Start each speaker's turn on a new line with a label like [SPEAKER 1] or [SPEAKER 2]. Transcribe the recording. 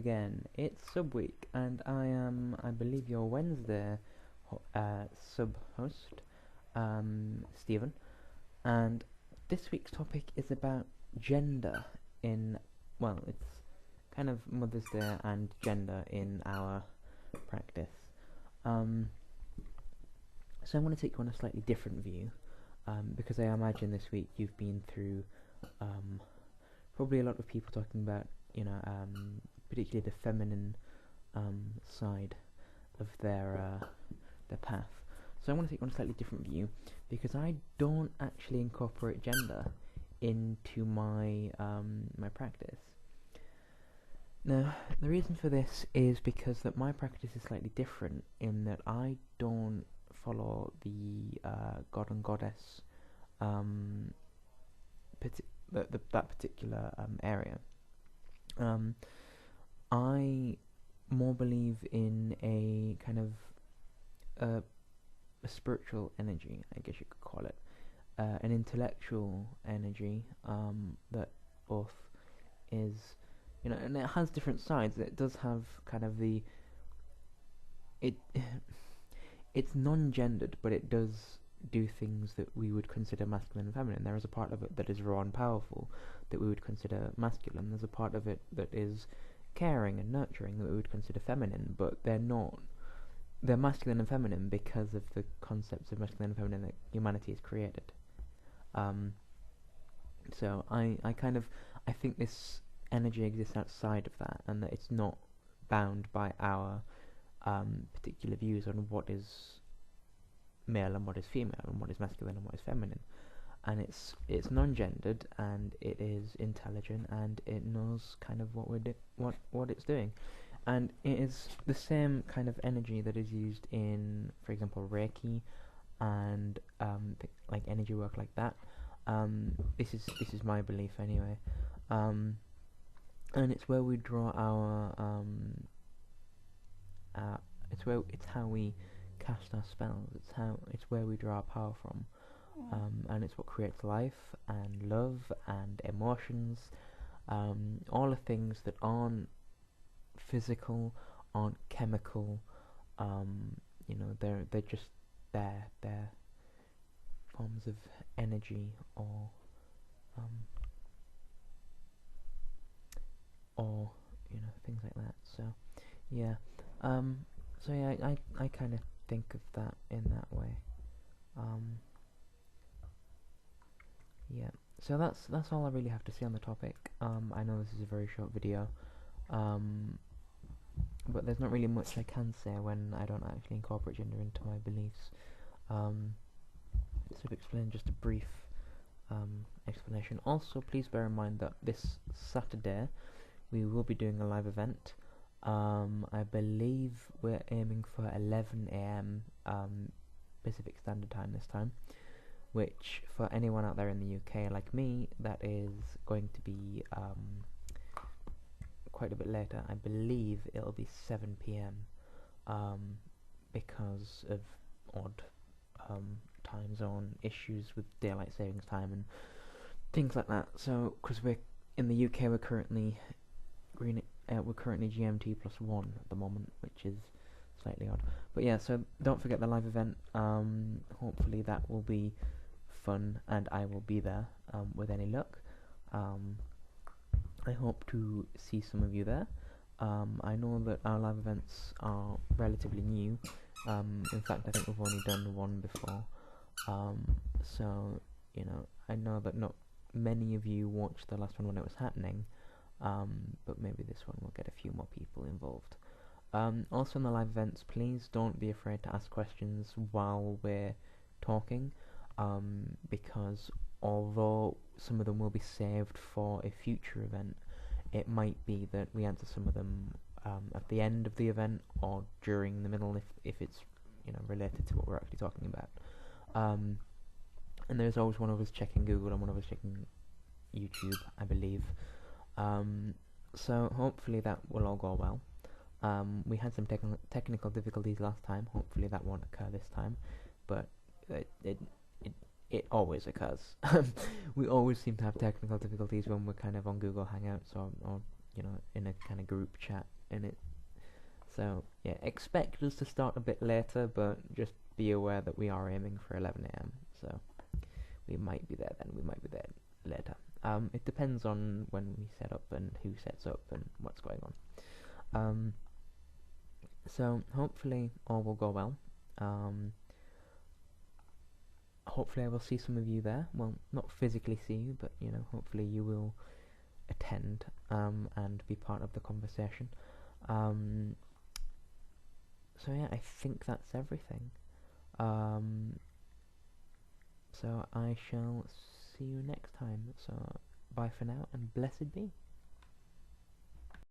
[SPEAKER 1] again. It's sub-week, and I am, I believe, your Wednesday sub-host, Stephen. And this week's topic is about gender in, well, it's kind of Mother's Day and gender in our practice. So I'm going to take you on a slightly different view, because I imagine this week you've been through probably a lot of people talking about, particularly the feminine side of their path. So I want to take on a slightly different view, because I don't actually incorporate gender into my my practice. Now, the reason for this is because that my practice is slightly different in that I don't follow the god and goddess that particular area. I more believe in a kind of a spiritual energy, I guess you could call it, an intellectual energy that both is, and it has different sides. It does have kind of it's non-gendered, but it does do things that we would consider masculine and feminine. There is a part of it that is raw and powerful that we would consider masculine. There's a part of it that is caring and nurturing that we would consider feminine, but they're not. They're masculine and feminine because of the concepts of masculine and feminine that humanity has created. So I think this energy exists outside of that, and that it's not bound by our particular views on what is male and what is female, and what is masculine and what is feminine. And it's non-gendered, and it is intelligent, and it knows kind of what it's doing. And it is the same kind of energy that is used in, for example, Reiki and like energy work like that. This is my belief anyway. And it's where we draw our it's how we cast our spells. It's where we draw our power from. And it's what creates life and love and emotions, all the things that aren't physical, aren't chemical. They're just there. They're forms of energy or things like that. So yeah, I kind of think of that in that way. Yeah, so that's all I really have to say on the topic. I know this is a very short video, but there's not really much I can say when I don't actually incorporate gender into my beliefs. So to explain, just a brief explanation. Also, please bear in mind that this Saturday we will be doing a live event. I believe we're aiming for 11 AM Pacific Standard Time this time, which for anyone out there in the UK like me, that is going to be quite a bit later. I believe it'll be 7 PM because of odd time zone issues with daylight savings time and things like that. So, because we're in the UK, we're currently GMT +1 at the moment, which is slightly odd. But yeah, so don't forget the live event. Hopefully that will be fun, and I will be there with any luck. I hope to see some of you there. I know that our live events are relatively new. In fact, I think we've only done one before. So, I know that not many of you watched the last one when it was happening, but maybe this one will get a few more people involved. Also in the live events, please don't be afraid to ask questions while we're talking, because although some of them will be saved for a future event, it might be that we answer some of them at the end of the event or during the middle if it's related to what we're actually talking about. And there's always one of us checking Google and one of us checking YouTube, I believe. So hopefully that will all go well. We had some technical difficulties last time. Hopefully that won't occur this time, but it always occurs. We always seem to have technical difficulties when we're kind of on Google Hangouts or in a kind of group chat. and it. So yeah, expect us to start a bit later, but just be aware that we are aiming for 11 a.m. So we might be there then. We might be there later. It depends on when we set up and who sets up and what's going on. So hopefully all will go well. Hopefully I will see some of you there. Well, not physically see you, but you know, hopefully you will attend and be part of the conversation. So yeah, I think that's everything. So I shall see you next time. So bye for now, and blessed be.